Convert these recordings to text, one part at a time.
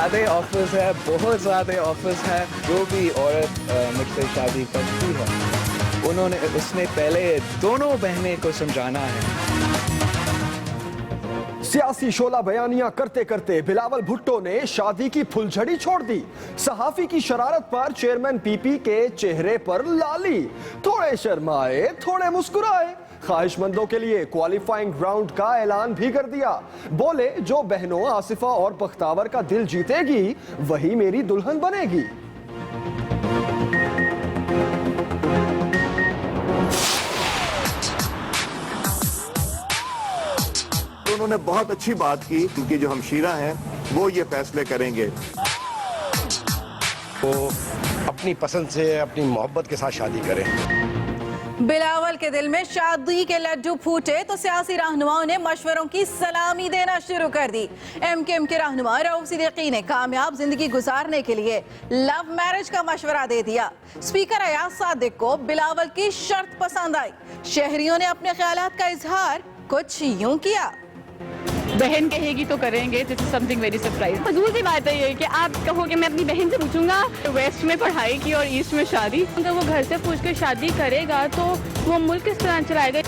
ज़्यादा ऑफर्स है, बहुत ज़्यादा ऑफर्स है। जो भी औरत मुझसे शादी करती है उसने पहले दोनों बहनें को समझाना है। सियासी शोला बयानियां करते करते बिलावल भुट्टो ने शादी की फुलझड़ी छोड़ दी। सहाफी की शरारत पर चेयरमैन पीपी के चेहरे पर लाली, थोड़े शर्माए थोड़े मुस्कुराए। ख्वाहिशमंदों के लिए क्वालिफाइंग राउंड का ऐलान भी कर दिया। बोले, जो बहनों आसिफा और बख्तावर का दिल जीतेगी वही मेरी दुल्हन बनेगी। उन्होंने बहुत अच्छी बात की, क्योंकि जो हमशीरा हैं वो ये फैसले करेंगे। वो अपनी पसंद से अपनी मोहब्बत के साथ शादी करें। बिलावल के दिल में शादी के लड्डू फूटे तो सियासी रहनुमाओं ने मशवरों की सलामी देना शुरू कर दी। एमकेएम के रहनुमा रऊफ सिद्दीकी ने कामयाब जिंदगी गुजारने के लिए लव मैरिज का मशवरा दे दिया। स्पीकर अयाज सादिक को बिलावल की शर्त पसंद आई। शहरियों ने अपने ख्यालात का इजहार कुछ यूं किया। बहन कहेगी तो करेंगे, this is something very surprise. फजूल सी बात है ये कि आप कहो कि मैं अपनी बहन से पूछूंगा, वेस्ट में पढ़ाई की और ईस्ट में शादी। अगर वो घर से पूछ कर शादी करेगा तो वो मुल्क किस तरह चलाएगा।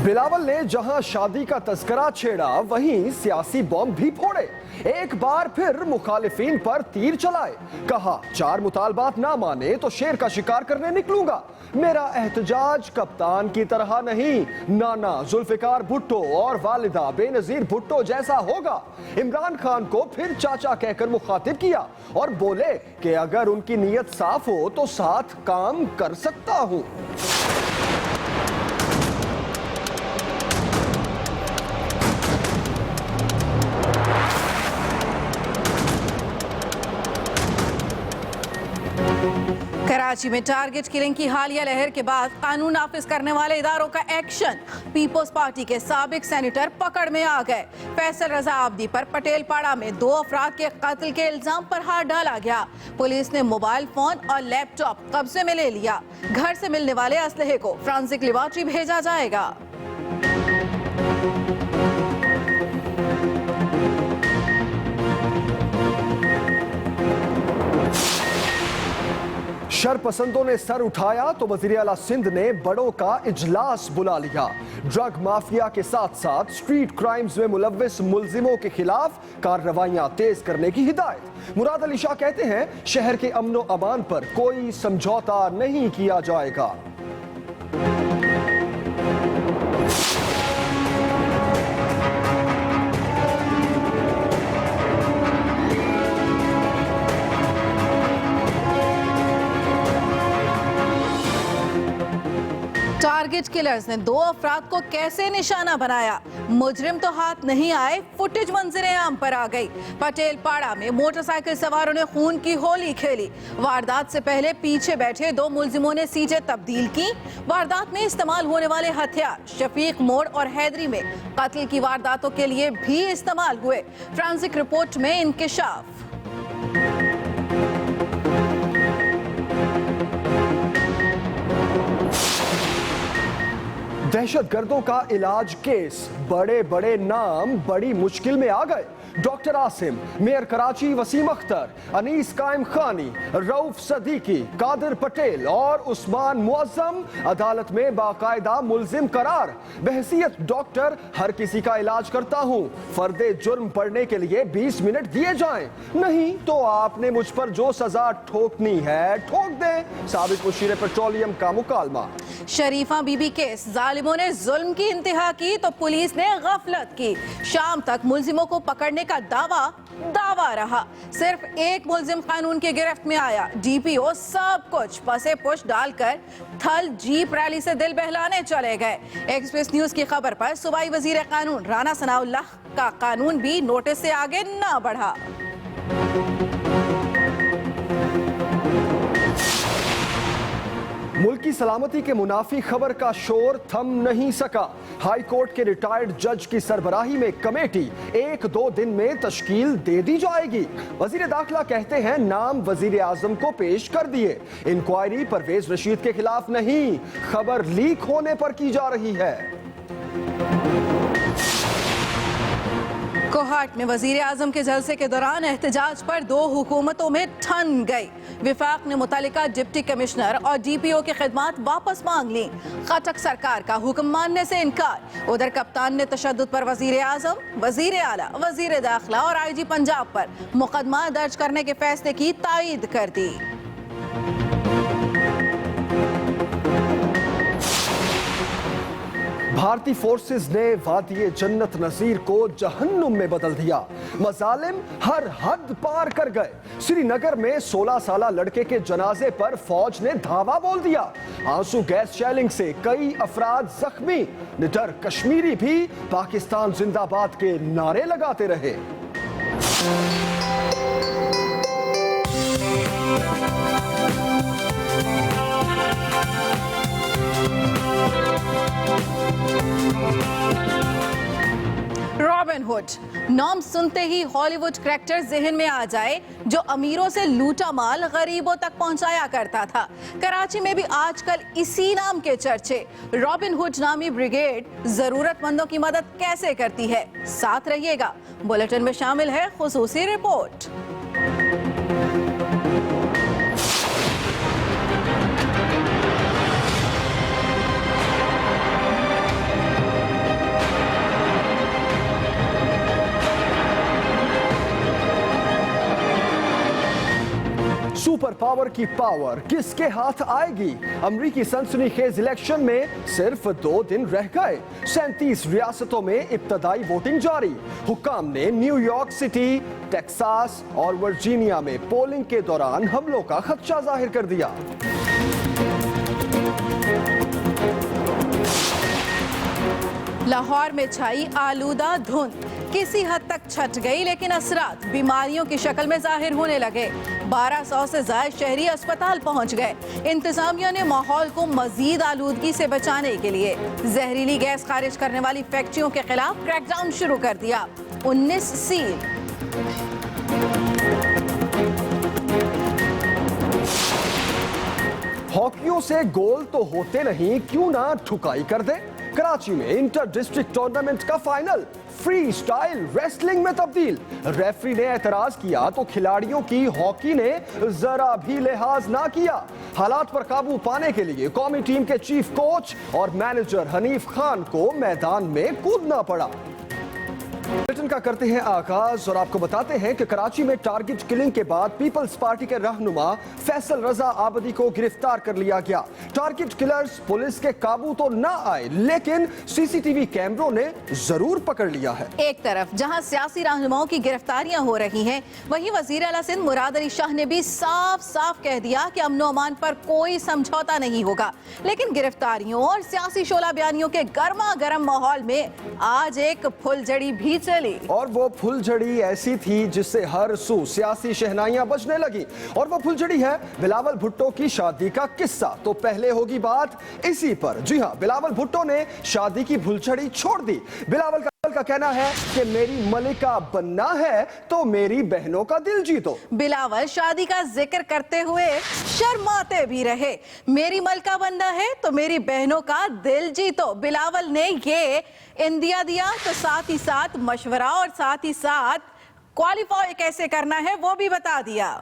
बिलावल ने जहां शादी का तस्करा छेड़ा वहीं सियासी बॉम्ब भी फोड़े। एक बार फिर मुखालिफिन पर तीर चलाए। कहा, 4 मुतालबात ना माने तो शेर का शिकार करने निकलूंगा। मेरा एहतजाज कप्तान की तरह नहीं, नाना जुल्फिकार भुट्टो और वालिदा बेनजीर भुट्टो जैसा होगा। इमरान खान को फिर चाचा कहकर मुखातिब किया और बोले कि अगर उनकी नीयत साफ हो तो साथ काम कर सकता हूं। कराची में टारगेट किलिंग की हालिया लहर के बाद कानून नाफिज करने वाले इदारों का एक्शन। पीपल्स पार्टी के साबिक सेनेटर पकड़ में आ गए। फैसल रजा आबदी पर पटेल पाड़ा में 2 अफराद के कत्ल के इल्जाम पर हाथ डाला गया। पुलिस ने मोबाइल फोन और लैपटॉप कब्जे में ले लिया। घर से मिलने वाले असलहे को फोरेंसिक लेबोरेटरी भेजा जाएगा। शरपसंदों ने सर उठाया तो वजीर आला सिंध ने बड़ों का इजलास बुला लिया। ड्रग माफिया के साथ साथ स्ट्रीट क्राइम्स में मुलव्विस मुल्जिमों के खिलाफ कार्रवाइयां तेज करने की हिदायत। मुराद अली शाह कहते हैं, शहर के अमन व अमान पर कोई समझौता नहीं किया जाएगा। टारगेट किलर्स ने 2 अफराद को कैसे निशाना बनाया, मुजरिम तो हाथ नहीं आए, फुटेज मंजरे आम पर आ गई। पटेल पाड़ा में मोटरसाइकिल सवारों ने खून की होली खेली। वारदात से पहले पीछे बैठे 2 मुल्जिमों ने सीटें तब्दील की। वारदात में इस्तेमाल होने वाले हथियार शफीक मोड़ और हैदरी में कत्ल की वारदातों के लिए भी इस्तेमाल हुए। फोरेंसिक रिपोर्ट में इंकिशाफ। दहशतगर्दों का इलाज केस, बड़े बड़े नाम बड़ी मुश्किल में आ गए। डॉक्टर आसिम, मेयर कराची वसीम अख्तर, अनीस कायम खानी, रऊफ सदीकी, कादिर पटेल और उस्मान मुअज्जम अदालत में बाकायदा मुल्जिम करार। बहसियत डॉक्टर हर किसी का इलाज करता हूँ, फर्दे जुर्म पड़ने के लिए 20 मिनट दिए जाएं, नहीं तो आपने मुझ पर जो सजा ठोकनी है ठोक दे। साबिक मुशीर पेट्रोलियम का मुकालमा। शरीफा बीबी केस, जालिमों ने जुल्म की इंतहा की तो पुलिस ने गफलत की। शाम तक मुल्जिमों को पकड़ने का दावा रहा। सिर्फ एक मुल्जिम कानून की गिरफ्त में आया। डीपीओ सब कुछ पसे पुश डालकर थल जीप रैली से दिल बहलाने चले गए। एक्सप्रेस न्यूज की खबर पर सूबाई वजीर कानून राना सनाउल्लाह का कानून भी नोटिस से आगे न बढ़ा। मुल्क की सलामती के मुनाफी खबर का शोर थम नहीं सका। हाई कोर्ट के रिटायर्ड जज की सरबराही में कमेटी 1-2 दिन में तश्कील दे दी जाएगी। वजीर दाखिला कहते हैं, नाम वजीर आजम को पेश कर दिए। इंक्वायरी परवेज रशीद के खिलाफ नहीं, खबर लीक होने पर की जा रही है। कोहाट में वजीर आजम के जलसे के दौरान एहतजाज पर दो हुकूमतों में ठन गई। विफाक ने मुतल्लिका डिप्टी कमिश्नर और DPO की खिदमात वापस मांग ली। खटक सरकार का हुक्म मानने से इनकार। उधर कप्तान ने तशद्दुद पर वजीर आजम, वजीर आला, वजीर दाखिला और IG पंजाब पर मुकदमा दर्ज करने के फैसले की तायीद कर दी। भारतीय फोर्सेस ने वादी जन्नत नजीर को जहन्नुम में बदल दिया। मजालिम हर हद पार कर गए। श्रीनगर में 16 साला लड़के के जनाजे पर फौज ने धावा बोल दिया। आंसू गैस शेलिंग से कई अफराद जख्मी। निडर कश्मीरी भी पाकिस्तान जिंदाबाद के नारे लगाते रहे। रॉबिन हुड नाम सुनते ही हॉलीवुड कैरेक्टर जहन में आ जाए, जो अमीरों से लूटा माल गरीबों तक पहुंचाया करता था। कराची में भी आजकल इसी नाम के चर्चे। रॉबिन हुड नामी ब्रिगेड जरूरतमंदों की मदद कैसे करती है, साथ रहिएगा। बुलेटिन में शामिल है खुसूसी रिपोर्ट। सुपर पावर की पावर किसके हाथ आएगी? अमरीकी सनसनीखेज इलेक्शन में सिर्फ 2 दिन रह गए। 37 रियासतों में इब्तदाई वोटिंग जारी। हुक्काम ने न्यूयॉर्क सिटी, टेक्सास और वर्जीनिया में पोलिंग के दौरान हमलों का खदशा जाहिर कर दिया। लाहौर में छाई आलूदा धुंध किसी हद तक छट गई, लेकिन असरात बीमारियों की शक्ल में जाहिर होने लगे। 1200 से ज्यादा शहरी अस्पताल पहुंच गए। इंतजामिया ने माहौल को मजीद आलूदगी से बचाने के लिए जहरीली गैस खारिज करने वाली फैक्ट्रियों के खिलाफ क्रैकडाउन शुरू कर दिया। 19 सील। हॉकियों से गोल तो होते नहीं, क्यों ना ठुकाई कर दे। कराची में इंटर डिस्ट्रिक्ट टूर्नामेंट का फाइनल फ्री स्टाइल रेसलिंग में तब्दील। रेफरी ने एतराज किया तो खिलाड़ियों की हॉकी ने जरा भी लिहाज ना किया। हालात पर काबू पाने के लिए कौमी टीम के चीफ कोच और मैनेजर हनीफ खान को मैदान में कूदना पड़ा। बुलेटिन का करते हैं आगाज और आपको बताते हैं कि कराची में टारगेट किलिंग के बाद पीपल्स पार्टी के रहनुमा फैसल रजा आबदी को गिरफ्तार कर लिया गया। टारगेट किलर्स पुलिस के काबू तो ना आए, लेकिन CCTV कैमरों ने जरूर पकड़ लिया है। एक तरफ जहां सियासी रहनुमाओं की गिरफ्तारियां हो रही हैं, वहीं वजीर आला सिंध मुराद अली शाह ने भी साफ साफ कह दिया कि अमन अमान पर कोई समझौता नहीं होगा। लेकिन गिरफ्तारियों और सियासी शोला बयानियों के गर्मा गर्म माहौल में आज एक फुलझड़ी भी चली, और वो फुलझड़ी ऐसी थी जिससे हर सू सियासी शहनाइयां बजने लगी। और वो फुलझड़ी है बिलावल भुट्टो की शादी का किस्सा। तो पहले होगी बात इसी पर। जी हां, बिलावल भुट्टो ने शादी की फुलझड़ी छोड़ दी। बिलावल का कहना है कि मेरी मलिका बनना है तो मेरी बहनों का दिल जीतो। बिलावल शादी का जिक्र करते हुए शर्माते भी रहे। मेरी मलिका बनना है तो मेरी बहनों का दिल जीतो। बिलावल ने ये इंदिया दिया तो साथ ही साथ मशवरा और साथ ही साथ क्वालिफाई कैसे करना है वो भी बता दिया।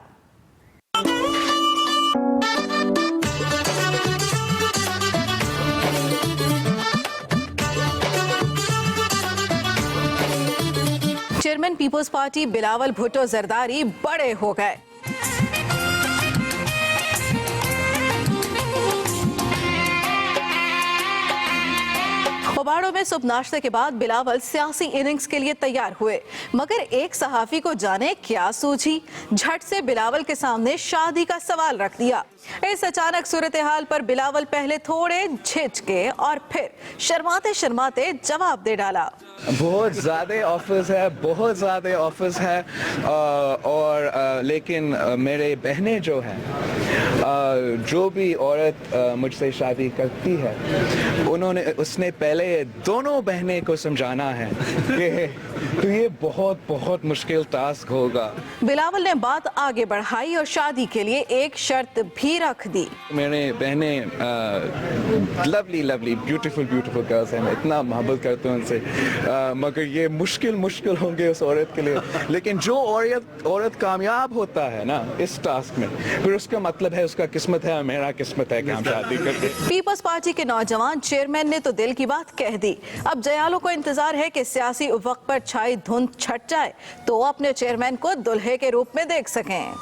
चेयरमैन पीपल्स पार्टी बिलावल भुट्टो जरदारी बड़े हो गए। खोबाड़ों में सुबह नाश्ते के बाद बिलावल सियासी इनिंग्स के लिए तैयार हुए, मगर एक सहाफी को जाने क्या सूझी, झट से बिलावल के सामने शादी का सवाल रख दिया। इस अचानक सूरत हाल पर बिलावल पहले थोड़े झिझके और फिर शर्माते शर्माते जवाब दे डाला। बहुत ज़्यादा ऑफर्स है, बहुत ज़्यादा ऑफर्स है और लेकिन मेरे बहनें जो हैं, जो भी औरत मुझसे शादी करती है, उसने पहले दोनों बहनें को समझाना है कि तो ये बहुत बहुत मुश्किल टास्क होगा। बिलावल ने बात आगे बढ़ाई और शादी के लिए एक शर्त भी रख दी। मेरे बहनें lovely lovely beautiful beautiful girls हैं, मैं इतना मोहब्बत करता हूँ उनसे, मगर ये मुश्किल होंगे उस औरत के लिए। लेकिन जो औरत कामयाब होता है ना इस टास्क में, फिर उसका मतलब है उसका किस्मत है, मेरा किस्मत है कि हम शादी करते। पीपल्स पार्टी के नौजवान चेयरमैन ने तो दिल की बात कह दी। अब जयालों को इंतजार है कि सियासी उफक पर छाई धुंध छट जाए तो अपने चेयरमैन को दुल्हे के रूप में देख सकें।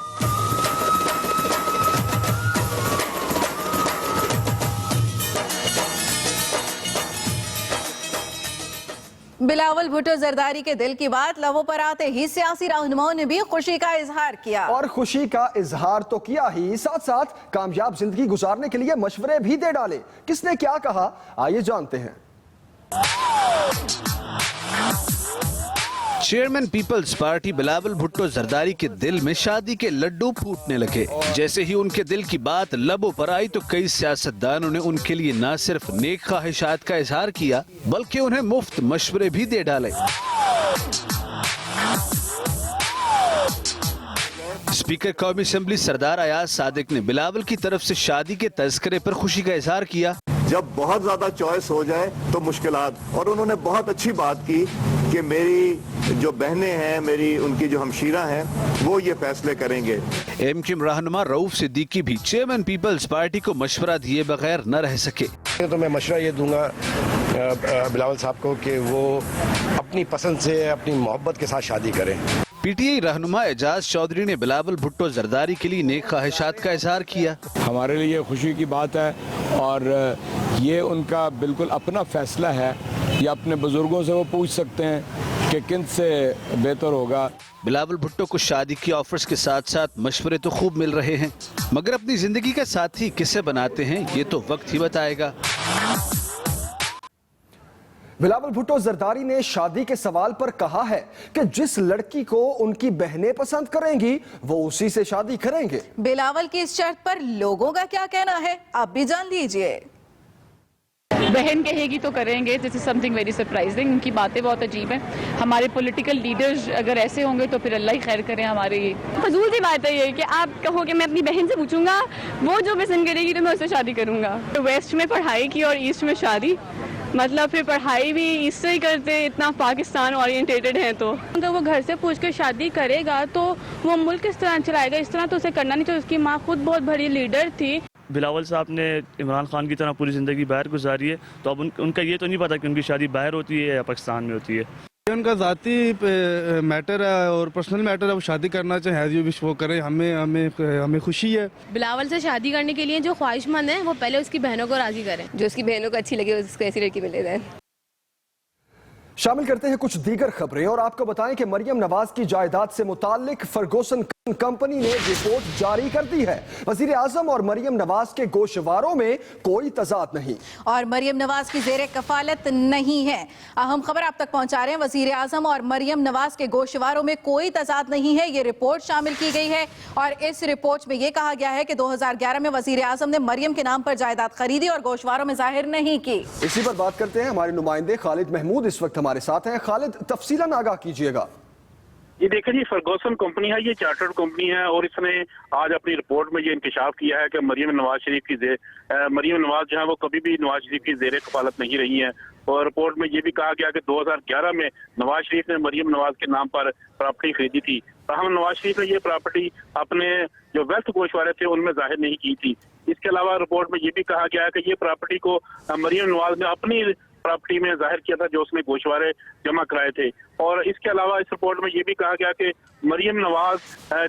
बिलावल भुट्टो जरदारी के दिल की बात लबों पर आते ही सियासी रहनुमाओं ने भी खुशी का इजहार किया। और खुशी का इजहार तो किया ही, साथ साथ कामयाब जिंदगी गुजारने के लिए मशवरे भी दे डाले। किसने क्या कहा, आइए जानते हैं। चेयरमैन पीपल्स पार्टी बिलावल भुट्टो जरदारी के दिल में शादी के लड्डू फूटने लगे। जैसे ही उनके दिल की बात लबों पर आई तो कई सियासतदानों ने उनके लिए न सिर्फ नेक ख्वाहिशात का इजहार किया बल्कि उन्हें मुफ्त मशवरे भी दे डाले। स्पीकर कौमी असेंबली सरदार अयाज सादिक ने बिलावल की तरफ से शादी के तज़किरे पर खुशी का इजहार किया। जब बहुत ज्यादा चॉइस हो जाए तो मुश्किलात, और उन्होंने बहुत अच्छी बात की कि मेरी जो बहनें हैं, मेरी उनकी जो हमशीरा हैं, वो ये फैसले करेंगे। एमक्यूएम रहनुमा रऊफ सिद्दीकी भी चेयरमैन पीपल्स पार्टी को मशवरा दिए बगैर न रह सके। तो मैं मशवरा ये दूंगा बिलावल साहब को कि वो अपनी पसंद से, अपनी मोहब्बत के साथ शादी करें। पीटीआई रहनुमा एजाज चौधरी ने बिलावल भुट्टो जरदारी के लिए नेक ख्वाहिशात का इजहार किया। हमारे लिए खुशी की बात है और ये उनका बिल्कुल अपना फैसला है। ये अपने बुजुर्गों से वो पूछ सकते हैं कि किन से बेहतर होगा। बिलावल भुट्टो को शादी की ऑफर्स के साथ साथ मशवरे तो खूब मिल रहे हैं, मगर अपनी जिंदगी का साथी किसे बनाते हैं ये तो वक्त ही बताएगा। बिलावल भुट्टो जरदारी ने शादी के सवाल पर कहा है कि जिस लड़की को उनकी बहनें पसंद करेंगी वो उसी से शादी करेंगे। बिलावल की इस शर्त पर लोगों का क्या कहना है, आप भी जान लीजिए। बहन कहेगी तो करेंगे, this is something very surprising. उनकी बातें बहुत अजीब हैं। हमारे पॉलिटिकल लीडर्स अगर ऐसे होंगे तो फिर अल्लाह ही खैर करे हमारे। फजूल सी बात है ये कि आप कहो कि मैं अपनी बहन से पूछूंगा, वो जो पसंद करेगी तो मैं उससे शादी करूंगा। तो वेस्ट में पढ़ाई की और ईस्ट में शादी, मतलब फिर पढ़ाई भी इससे ही करते, इतना पाकिस्तान ओरिएंटेटेड हैं तो अगर वो घर से पूछ कर शादी करेगा तो वो मुल्क किस तरह चलाएगा। इस तरह तो उसे करना नहीं चाहिए। उसकी माँ खुद बहुत बड़ी लीडर थी। बिलावल साहब ने इमरान खान की तरह पूरी ज़िंदगी बाहर गुजारी है, तो अब उनका ये तो नहीं पता कि उनकी शादी बाहर होती है या पाकिस्तान में होती है। उनका ज़ाती मैटर है और पर्सनल मैटर है, वो शादी करना चाहे जो विश वो करे, हमें खुशी है। बिलावल से शादी करने के लिए जो ख्वाहिशमंद है वो पहले उसकी बहनों को राजी करें, जो उसकी बहनों को अच्छी लगे उसको ऐसी लड़की मिले जाए। शामिल करते हैं कुछ दीगर खबरें और आपको बताएं कि मरियम नवाज की जायदाद से मुताल्लिक फर्गूसन कंपनी ने रिपोर्ट जारी कर दी है। वजीर आजम और मरियम नवाज के गोशवारों में कोई तजाद नहीं और मरियम नवाज की जेर कफालत नहीं है। अहम खबर आप तक पहुंचा रहे हैं। वजीर आजम और मरियम नवाज के गोशवारों में कोई तजाद नहीं है, ये रिपोर्ट शामिल की गई है और इस रिपोर्ट में यह कहा गया है कि 2011 में वजीर आजम ने मरियम के नाम पर जायदाद खरीदी और गोशवारों में जाहिर नहीं की। इसी पर बात करते हैं, हमारे नुमाइंदे खालिद महमूद इस वक्त हमारे साथ हैं। खालिद, तफसीलन आगाह कीजिएगा। ये देखिए जी, फर्गूसन कंपनी है, ये चार्टर्ड कंपनी है और इसने आज अपनी रिपोर्ट में ये इंकशाफ किया है कि मरियम नवाज जो है वो कभी भी नवाज शरीफ की जेर कफालत नहीं रही है। और रिपोर्ट में ये भी कहा गया कि 2011 में नवाज शरीफ ने मरियम नवाज के नाम पर प्रॉपर्टी खरीदी थी। ताहम नवाज शरीफ ने ये प्रॉपर्टी अपने जो वेल्थ गोशवारे थे उनमें जाहिर नहीं की थी। इसके अलावा रिपोर्ट में ये भी कहा गया है कि ये प्रॉपर्टी को मरियम नवाज ने अपनी प्रॉपर्टी में जाहिर किया था जो उसने गोशवारे जमा कराए थे। और इसके अलावा इस रिपोर्ट में ये भी कहा गया कि मरियम नवाज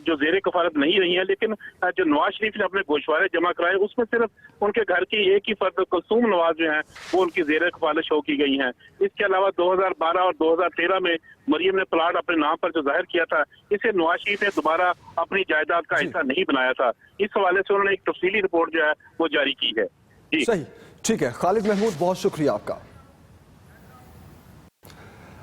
जो जेर कफालत नहीं रही है, लेकिन जो नवाज शरीफ ने अपने गोशवारे जमा कराए उसमें सिर्फ उनके घर की एक ही फर्द कुलसूम नवाज जो है वो उनकी जेर कफालत शो की गई है। इसके अलावा 2012 और 2013 में मरियम ने प्लाट अपने नाम पर जो जाहिर किया था, इसे नवाज शरीफ ने दोबारा अपनी जायदाद का हिस्सा नहीं बनाया था। इस हवाले से उन्होंने एक तफसीली रिपोर्ट जो है वो जारी की है। जी सही, ठीक है खालिद महमूद, बहुत शुक्रिया आपका।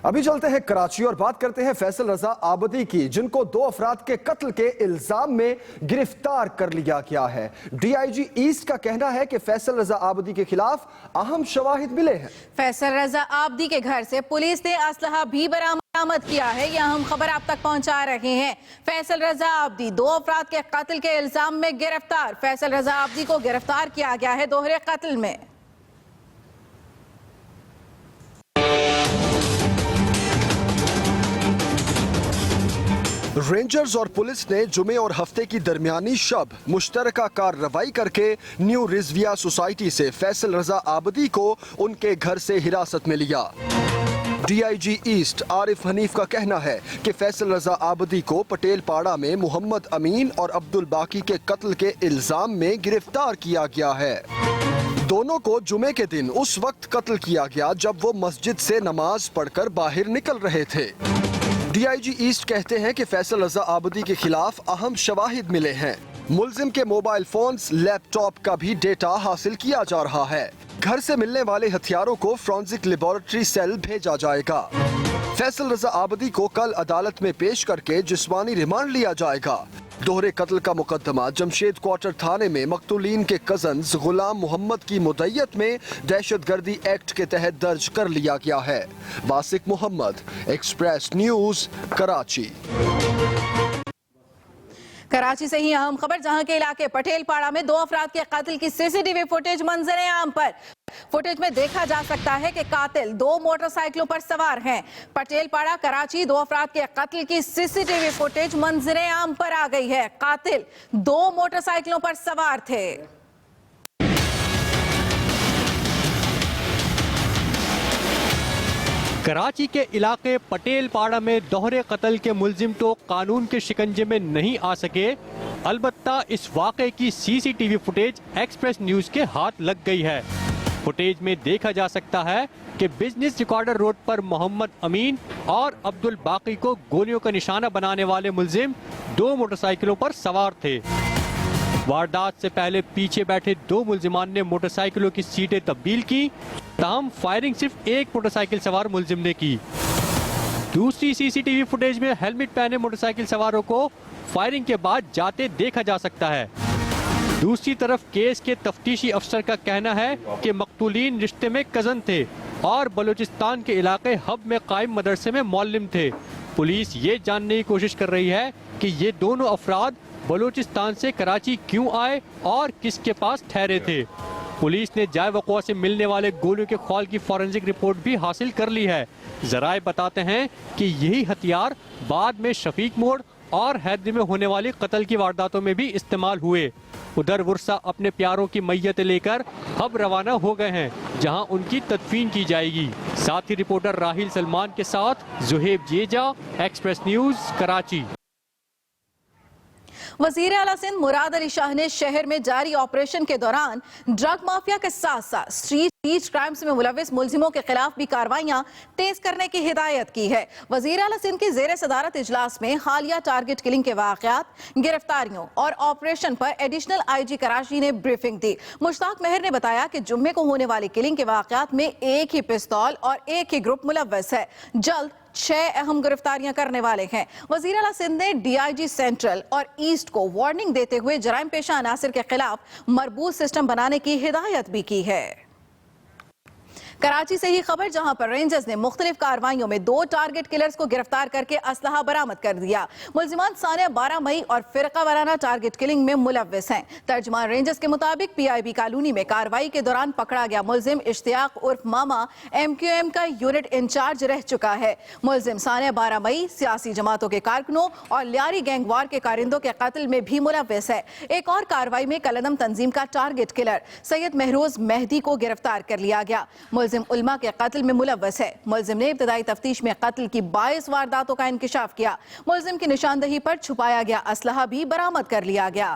अभी चलते हैं कराची और बात करते हैं फैसल रजा आबदी की, जिनको 2 अफराद के कत्ल के इल्जाम में गिरफ्तार कर लिया गया है। डीआईजी ईस्ट का कहना है कि फैसल रजा आबदी के खिलाफ अहम शवाहिद मिले हैं। फैसल रजा आबदी के घर से पुलिस ने असलहा भी बरामद किया है। यह अहम खबर आप तक पहुंचा रहे हैं। फैसल रजा आबदी 2 अफराद के कत्ल के इल्जाम में गिरफ्तार। फैसल रजा आबदी को गिरफ्तार किया गया है दोहरे कत्ल में। रेंजर्स और पुलिस ने जुमे और हफ्ते की दरमियानी शब मुश्तरका कार्रवाई करके न्यू रिजविया सोसाइटी से फैसल रजा आबदी को उनके घर से हिरासत में लिया। डीआईजी ईस्ट आरिफ हनीफ का कहना है कि फैसल रजा आबदी को पटेल पाड़ा में मोहम्मद अमीन और अब्दुल बाकी के कत्ल के इल्जाम में गिरफ्तार किया गया है। दोनों को जुमे के दिन उस वक्त कत्ल किया गया जब वो मस्जिद से नमाज पढ़कर बाहर निकल रहे थे। डीआईजी ईस्ट कहते हैं कि फैसल रजा आबदी के खिलाफ अहम शवाहिद मिले हैं। मुल्जिम के मोबाइल फोन्स, लैपटॉप का भी डेटा हासिल किया जा रहा है। घर से मिलने वाले हथियारों को फोरेंसिक लेबोरेटरी सेल भेजा जाएगा। फैसल रजा आबदी को कल अदालत में पेश करके जिस्मानी रिमांड लिया जाएगा। दोहरे कत्ल का मुकदमा जमशेद क्वार्टर थाने में मकतूलीन के कजन्स गुलाम मोहम्मद की मुद्दत में दहशतगर्दी एक्ट के तहत दर्ज कर लिया गया है। वासिक मोहम्मद, एक्सप्रेस न्यूज, कराची। कराची से ही अहम खबर, जहां के इलाके पटेल पाड़ा में 2 अफराद के कत्ल की सीसीटीवी फुटेज मंजर आम पर। फुटेज में देखा जा सकता है कि कातिल 2 मोटरसाइकिलों पर सवार हैं। पटेल पाड़ा कराची 2 अफराद के कत्ल की सीसीटीवी फुटेज मंजर आम पर आ गई है। कातिल 2 मोटरसाइकिलों पर सवार थे। कराची के इलाके पटेल पाड़ा में दोहरे कत्ल के मुल्जिम तो कानून के शिकंजे में नहीं आ सके, अलबत्ता इस वाक़े की सीसीटीवी फुटेज एक्सप्रेस न्यूज़ के हाथ लग गई है। फुटेज में देखा जा सकता है कि बिजनेस रिकॉर्डर रोड पर मोहम्मद अमीन और अब्दुल बाकी को गोलियों का निशाना बनाने वाले मुल्जिम 2 मोटरसाइकिलों पर सवार थे। वारदात से पहले पीछे बैठे 2 मुल्जिमान ने मोटरसाइकिलों की सीटें तब्दील की, ताहम फायरिंग सिर्फ एक मोटरसाइकिल सवार मुल्जिम ने की। दूसरी सीसीटीवी फुटेज में हेलमेट पहने मोटरसाइकिल सवारों को फायरिंग के बाद जाते देखा जा सकता है। दूसरी तरफ केस के तफ्तीशी अफसर का कहना है कि मकतूलीन रिश्ते में कजन थे और बलूचिस्तान के इलाके हब में कायम मदरसे में मौल्लिम थे। पुलिस ये जानने की कोशिश कर रही है कि ये दोनों अफराद बलूचिस्तान से कराची क्यों आए और किसके पास ठहरे थे। पुलिस ने जाए वक़ुआ से मिलने वाले गोलियों के खौल की फॉरेंसिक रिपोर्ट भी हासिल कर ली है। ज़राए बताते हैं कि यही हथियार बाद में शफीक मोड़ और हैदरी में होने वाली कत्ल की वारदातों में भी इस्तेमाल हुए। उधर वर्षा अपने प्यारों की मैयत लेकर अब रवाना हो गए हैं, जहां उनकी तदफीन की जाएगी। साथ ही रिपोर्टर राहिल सलमान के साथ Zuheb Jeddah, express News, Karachi. वज़ीर आला सिंध मुराद अली शाह ने शहर में जारी ऑपरेशन के दौरान ड्रग माफिया के साथ साथ स्ट्रीट क्राइम्स में मुलविस मुल्जिमों के खिलाफ भी कार्रवाइयां तेज करने की हिदायत की है। वज़ीर आला सिंध की ज़ेर सदारत इजलास में हालिया टारगेट किलिंग के वाक़यात, गिरफ्तारियों और ऑपरेशन पर एडिशनल IG कराची ने ब्रीफिंग दी। मुश्ताक मेहर ने बताया कि जुम्मे को होने वाली किलिंग के वाक़यात में एक ही पिस्तौल और एक ही ग्रुप मुलव्वस है। जल्द 6 अहम गिरफ्तारियां करने वाले हैं। वज़ीर आला सिंध ने DIG सेंट्रल और ईस्ट को वार्निंग देते हुए जराइम पेशा अनासिर के खिलाफ मरबूत सिस्टम बनाने की हिदायत भी की है। कराची से ही खबर, जहां पर रेंजर्स ने मुख्तलिफ कार्रवाइयों में 2 टारगेट किलर्स को गिरफ्तार करके असलहा बरामद कर दिया। मुल्जिमान सानिया 12 मई और फिरका वाराना टारगेट किलिंग में मुलव्विस हैं। तर्जुमान रेंजर्स के मुताबिक PIB कॉलोनी में कार्रवाई के दौरान पकड़ा गया मुल्जिम इश्तियाक उर्फ मामा MQM का यूनिट इंचार्ज रह चुका है। मुल्जिम सानिया 12 मई सियासी जमातों के कारकुनों और लियारी गैंगवार के कारिंदों के कत्ल में भी मुलव्विस है। एक और कार्रवाई में कलदम तंजीम का टारगेट किलर सैयद महरोज मेहदी को गिरफ्तार कर लिया गया। मुल्जिम उल्मा के कत्ल में मुलव्वस है। मुल्जिम ने इब्तदाई तफ्तीश में कत्ल की 22 वारदातों का इंकिशाफ किया। मुल्जिम की निशानदही पर छुपाया गया असलहा भी बरामद कर लिया गया।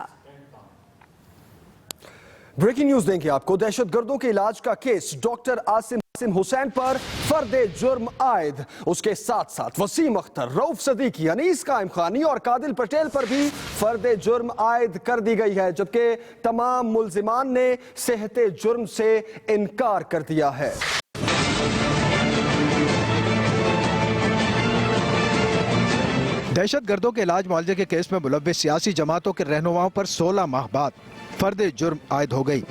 ब्रेकिंग न्यूज देंगे आपको। दहशतगर्दों के इलाज का केस डॉक्टर आसिम हुसैन पर फर्दे जुर्म आयद, उसके साथ साथ वसीम अख्तर, रऊफ सदीकी, अनीस कायम खानी और कादिल पटेल पर भी फर्दे जुर्म आयद कर दी गई है, जबकि तमाम मुल्जिमान ने सेहते जुर्म से इनकार कर दिया है। दहशतगर्दों के इलाज मुआवजे के केस में मुलव्विस सियासी जमातों के रहनुमाओं पर 16 माह बाद फर्द जुर्म आयद हो गई।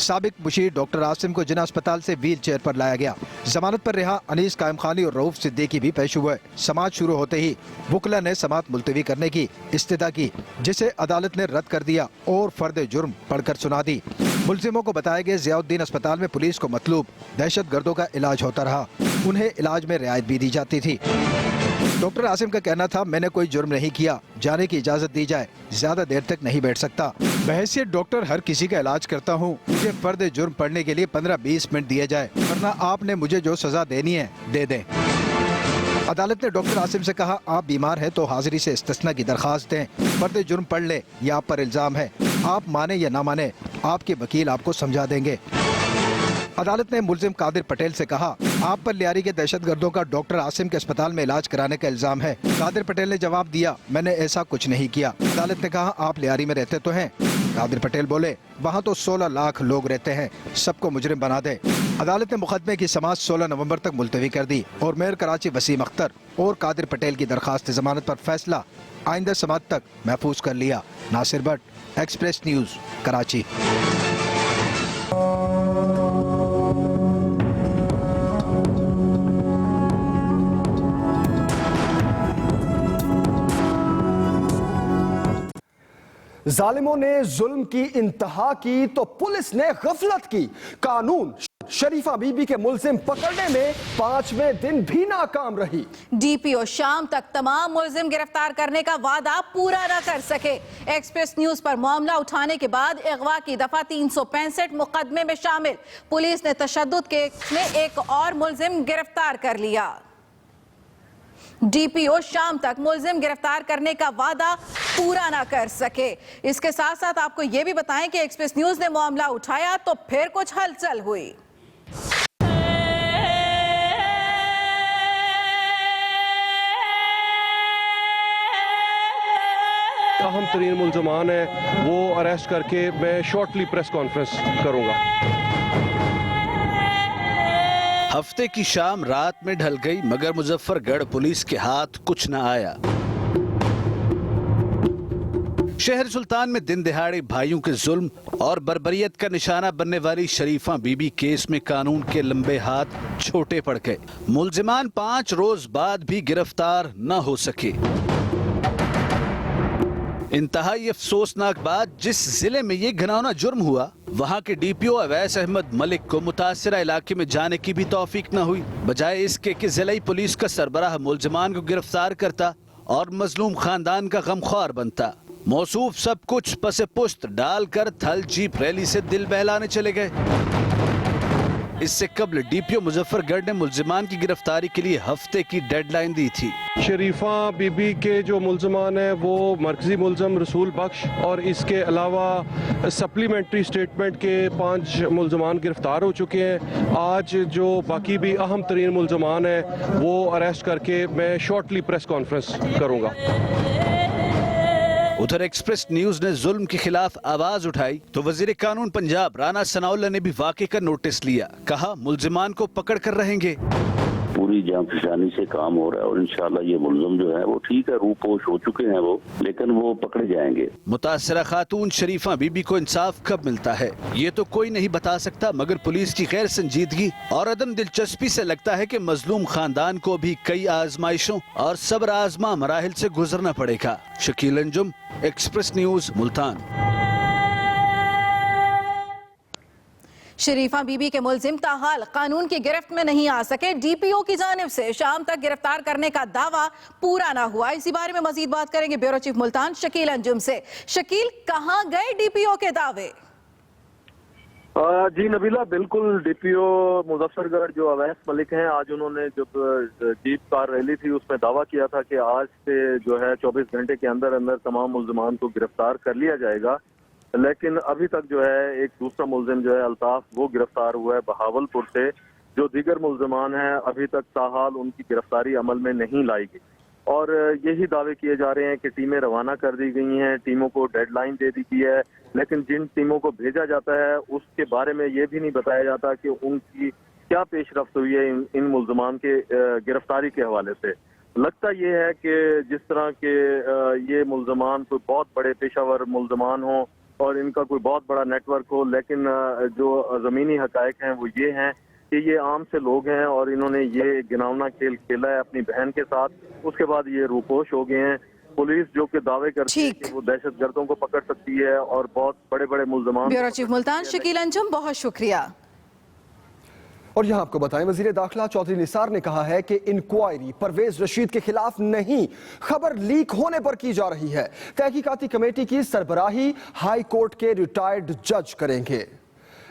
साबिक मुशीर डॉक्टर आसिम को जिना अस्पताल से व्हील चेयर पर लाया गया। जमानत पर रिहा अनीस कायम खानी और रऊफ सिद्दीकी भी पेश हुए। समाअत शुरू होते ही वकला ने समाअत मुलतवी करने की इस्तदा की, जिसे अदालत ने रद्द कर दिया और फर्द जुर्म पढ़कर सुना दी। मुलजिमों को बताया गया ज़ियाउद्दीन अस्पताल में पुलिस को मतलूब दहशतगर्दों का इलाज होता रहा। उन्हें इलाज में रियायत भी दी जाती थी। डॉक्टर आसिम का कहना था, मैंने कोई जुर्म नहीं किया, जाने की इजाजत दी जाए, ज्यादा देर तक नहीं बैठ सकता। बहैसियत डॉक्टर हर किसी का इलाज करता हूँ, मुझे फर्द जुर्म पढ़ने के लिए 15-20 मिनट दिए जाए, वरना आपने मुझे जो सजा देनी है दे दें। अदालत ने डॉक्टर आसिम से कहा, आप बीमार हैं तो हाजिरी से इस्तिस्ना की दरखास्त दें, फर्द जुर्म पढ़ ले, यह आप पर इल्जाम है, आप माने या ना माने आपके वकील आपको समझा देंगे। अदालत ने मुलजिम कादिर पटेल से कहा, आप पर लियारी के दहशतगर्दों का डॉक्टर आसिम के अस्पताल में इलाज कराने का इल्जाम है। कादिर पटेल ने जवाब दिया, मैंने ऐसा कुछ नहीं किया। अदालत ने कहा, आप लियारी में रहते तो हैं? कादिर पटेल बोले, वहाँ तो 16 लाख लोग रहते हैं, सबको मुजरिम बना दे। अदालत ने मुकदमे की समाअत 16 नवंबर तक मुलतवी कर दी और मेयर कराची वसीम अख्तर और कादिर पटेल की दरखास्त जमानत पर फैसला आइंदा समाअत तक महफूज कर लिया। Nasir Bhatt, Express News, Karachi. जालिमों ने जुल्म की इंतहा की तो पुलिस ने गफलत की। कानून शरीफा बीबी के मुलजिम पकड़ने में 5वें दिन भी नाकाम रही। डीपीओ शाम तक तमाम मुलजिम गिरफ्तार करने का वादा पूरा न कर सके। एक्सप्रेस न्यूज पर मामला उठाने के बाद अगवा की दफा 365 मुकदमे में शामिल पुलिस ने तशद्दुद केस में एक और मुलजिम गिरफ्तार कर लिया। डीपीओ शाम तक मुलजिम गिरफ्तार करने का वादा पूरा ना कर सके। इसके साथ साथ आपको यह भी बताएं कि एक्सप्रेस न्यूज ने मामला उठाया तो फिर कुछ हलचल हुई। अहम तरीन मुल्ज़मान है वो अरेस्ट करके मैं शॉर्टली प्रेस कॉन्फ्रेंस करूंगा। हफ्ते की शाम रात में ढल गई, मगर मुजफ्फरगढ़ पुलिस के हाथ कुछ न आया। शहर सुल्तान में दिन दिहाड़े भाइयों के जुल्म और बर्बरियत का निशाना बनने वाली शरीफा बीबी केस में कानून के लंबे हाथ छोटे पड़ गए। मुलजिमान 5 रोज बाद भी गिरफ्तार न हो सके। इंतहाई अफसोसनाक बात, जिस जिले में ये घिनौना जुर्म हुआ वहाँ के डीपीओ अवैस अहमद मलिक को मुतासिरा इलाके में जाने की भी तौफीक न हुई। बजाय इसके कि जिला पुलिस का सरबराह मुलजिमान को गिरफ्तार करता और मजलूम खानदान का गमख्वार बनता। मौसूफ सब कुछ पसे पुश्त डालकर थल जीप रैली से दिल बहलाने चले गए। इससे कबल डीपीओ मुजफ्फरगढ़ ने मुलजिमान की गिरफ्तारी के लिए हफ्ते की डेडलाइन दी थी। शरीफा बीबी के जो मुल्ज़मान हैं वो मरकजी मुल्ज़म रसूल बख्श और इसके अलावा सप्लीमेंट्री स्टेटमेंट के 5 मुल्ज़मान गिरफ्तार हो चुके हैं। आज जो बाकी भी अहम तरीन मुल्ज़मान हैं वो अरेस्ट करके मैं शॉर्टली प्रेस कॉन्फ्रेंस करूँगा। उधर एक्सप्रेस न्यूज ने जुल्म के खिलाफ आवाज उठाई तो वजीर कानून पंजाब राना सनाउल्लाह ने भी वाक़े का नोटिस लिया। कहा, मुलजिमान को पकड़ कर रहेंगे। पूरी जांफशानी से काम हो रहा है और इंशाल्लाह ये मुलजिम जो है वो ठीक है, रूपोश हो चुके हैं वो, लेकिन वो पकड़े जाएंगे। मुतासरा खातून शरीफा बीबी को इंसाफ कब मिलता है ये तो कोई नहीं बता सकता, मगर पुलिस की गैर संजीदगी और अदम दिलचस्पी से लगता है कि मजलूम खानदान को भी कई आजमाइशों और सब्र आजमा मराहिल से गुजरना पड़ेगा। Shakeel Anjum, express news, Multan. शरीफा बीबी के मुलजिम ताहाल कानून की गिरफ्त में नहीं आ सके। डीपीओ की जानिब से शाम तक गिरफ्तार करने का दावा पूरा ना हुआ। इसी बारे में मजीद बात करेंगे ब्यूरो चीफ मुल्तान शकील अंजुम से। शकील, कहां गए डीपीओ के दावे? जी नबीला, बिल्कुल डीपीओ मुजफ्फरगढ़ जो अवैस मलिक हैं, आज उन्होंने जब जीप कार रैली थी उसमें दावा किया था कि आज से जो है 24 घंटे के अंदर अंदर तमाम मुल्जिमान को गिरफ्तार कर लिया जाएगा, लेकिन अभी तक जो है एक दूसरा मुलजिम जो है अल्ताफ वो गिरफ्तार हुआ है बहावलपुर से। जो दीगर मुलजिमान हैं अभी तक ताहाल उनकी गिरफ्तारी अमल में नहीं लाई गई और यही दावे किए जा रहे हैं कि टीमें रवाना कर दी गई हैं, टीमों को डेडलाइन दे दी गई है, लेकिन जिन टीमों को भेजा जाता है उसके बारे में ये भी नहीं बताया जाता कि उनकी क्या पेशरफ्त हुई है इन मुलजिमान के गिरफ्तारी के हवाले से। लगता ये है कि जिस तरह के ये मुल्जमान कोई बहुत बड़े पेशावर मुल्जमान हों और इनका कोई बहुत बड़ा नेटवर्क हो, लेकिन जो ज़मीनी हकायक हैं वो ये हैं कि ये आम से लोग हैं और इन्होंने ये घिनौना खेल खेला है अपनी बहन के साथ, उसके बाद ये रूपोश हो गए हैं। पुलिस जो कि दावे करती है कि वो दहशतगर्दों को पकड़ सकती है और बहुत बड़े बड़े मुल्जमान। ब्यूरो चीफ मुल्तान शकील अंजुम, बहुत शुक्रिया। और यहाँ आपको बताएं, वजीर दाखिला चौधरी निसार ने कहा है कि इंक्वायरी परवेज रशीद के खिलाफ नहीं, खबर लीक होने पर की जा रही है। तहकीकाती कमेटी की सरबराही हाई कोर्ट के रिटायर्ड जज करेंगे।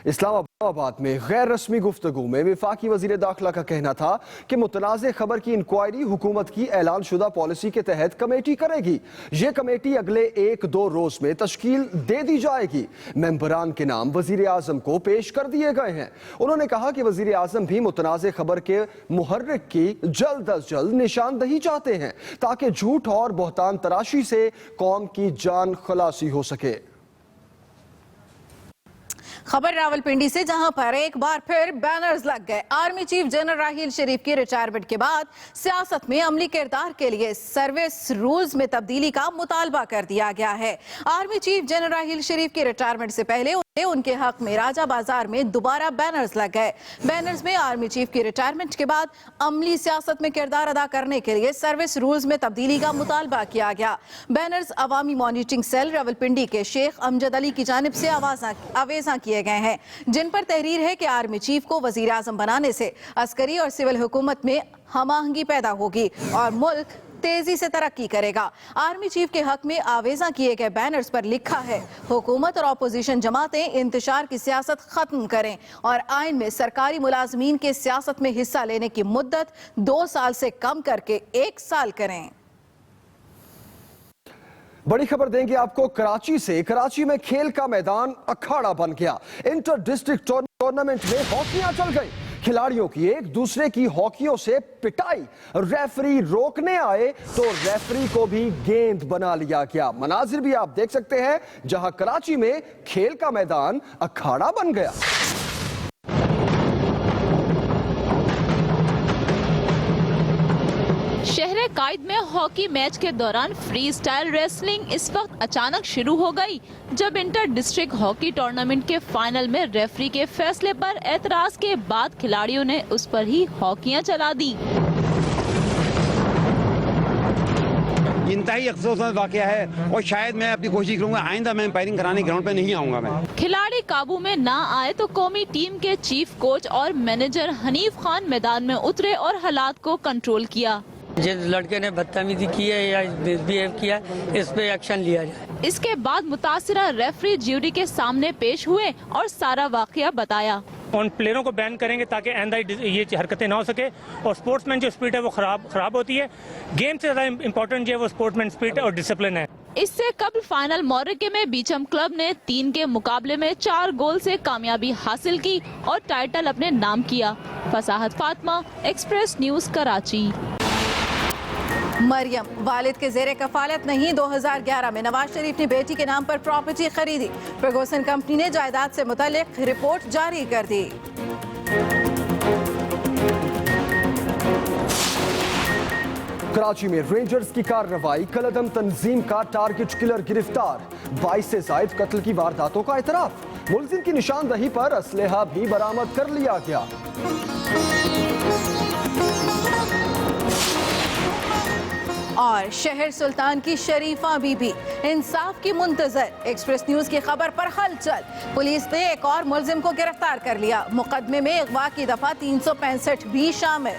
इस्लामाबाद में गैर रस्मी गुफ्तगू में वफाकी वजीर दाखिला का कहना था कि मुतनाज़ खबर की इंक्वायरी हुकूमत की ऐलान शुदा पॉलिसी के तहत कमेटी करेगी। ये कमेटी अगले 1-2 रोज में तश्कील दे दी जाएगी। मेंबरान के नाम वजीर आजम को पेश कर दिए गए हैं। उन्होंने कहा कि वजीर आजम भी मुतनाज़ खबर के मुहर्रिक की जल्द अज जल्द निशानदही चाहते हैं ताकि झूठ और बहतान तराशी से कौम की जान खलासी हो सके। खबर रावलपिंडी से, जहां पर एक बार फिर बैनर्स लग गए। आर्मी चीफ जनरल राहील शरीफ की रिटायरमेंट के बाद सियासत में अमली किरदार के लिए सर्विस रूल्स में तब्दीली का मुतालबा कर दिया गया है। आर्मी चीफ जनरल राहील शरीफ की रिटायरमेंट से पहले उनके हक में राजा बाजार में दोबारा बैनर्स लग गए। बैनर्स में आर्मी चीफ की रिटायरमेंट के बाद अमली सियासत में किरदार अदा करने के लिए सर्विस रूल्स में तब्दीली का मुतालबा किया गया। बैनर्स अवामी मॉनिटरिंग सेल रावलपिंडी के शेख अमजद अली की जानिब से आवेजा किए गए हैं, जिन पर तहरीर है कि आर्मी चीफ को वजीर आजम बनाने से अस्करी और सिविल हुकूमत में हमाहंगी पैदा होगी और मुल्क तेजी से तरक्की करेगा। आर्मी चीफ के हक में आवेजा किए गए बैनर्स पर लिखा है, हुकूमत और अपोजिशन जमातें इंतशार की सियासत खत्म करें और आइन में सरकारी मुलाजमीन के सियासत में हिस्सा लेने की मुद्दत 2 साल से कम करके 1 साल करें। बड़ी खबर देंगे आपको कराची से। कराची में खेल का मैदान अखाड़ा बन गया। इंटर डिस्ट्रिक्ट टूर्नामेंट में हॉकियां चल गई। खिलाड़ियों की एक दूसरे की हॉकियों से पिटाई। रेफरी रोकने आए तो रेफरी को भी गेंद बना लिया गया। मनाजिर भी आप देख सकते हैं, जहां कराची में खेल का मैदान अखाड़ा बन गया। शहर कायद में हॉकी मैच के दौरान फ्री स्टाइल रेसलिंग इस वक्त अचानक शुरू हो गई, जब इंटर डिस्ट्रिक्ट हॉकी टूर्नामेंट के फाइनल में रेफरी के फैसले पर एतराज के बाद खिलाड़ियों ने उस पर ही हॉकियां चला दी। इंतहाई अफसोसनाक वाकया है और शायद मैं अपनी कोशिश करूंगा आइंदा मैं एम्पायरिंग कराने ग्राउंड पे नहीं आऊंगा। मैं खिलाड़ी काबू में ना आए तो कौमी टीम के चीफ कोच और मैनेजर हनीफ खान मैदान में उतरे और हालात को कंट्रोल किया। जिस लड़के ने बदतमीजी की है या मिसबिहेव किया है, इस पे एक्शन लिया जाए। इसके बाद मुतासिरा रेफरी ज्यूरी के सामने पेश हुए और सारा वाकया बताया। उन प्लेयरों को बैन करेंगे ताकि आइंदा ये हरकतें ना हो सके और स्पोर्ट्समैन जो स्पिरिट है वो खराब होती है। गेम से ज़्यादा इम्पोर्टेंट जो है वो स्पोर्ट्समैन स्पिरिट और डिसिप्लिन है। इससे कबल फाइनल मोरक्को में बीचम क्लब ने 3 के मुकाबले में 4 गोल से कामयाबी हासिल की और टाइटल अपने नाम किया। फसाहत फातिमा, एक्सप्रेस न्यूज, कराची। मरियम वालिद के जेरे कफालत नहीं। 2011 में नवाज शरीफ ने बेटी के नाम पर प्रॉपर्टी खरीदी। फर्गूसन कंपनी ने जायदाद से मुतालिक रिपोर्ट जारी कर दी। कराची में रेंजर्स की कार्रवाई। कलअदम तंजीम का टारगेट किलर गिरफ्तार। 22 से जायद कत्ल की वारदातों का एतराफ। मुलजिम की निशानदही पर असलहा भी बरामद कर लिया गया। और शहर सुल्तान की शरीफा बीबी इंसाफ की मुंतजर। एक्सप्रेस न्यूज की खबर पर हलचल। पुलिस ने एक और मुलजिम को गिरफ्तार कर लिया। मुकदमे में अगवा की दफा 365 भी शामिल।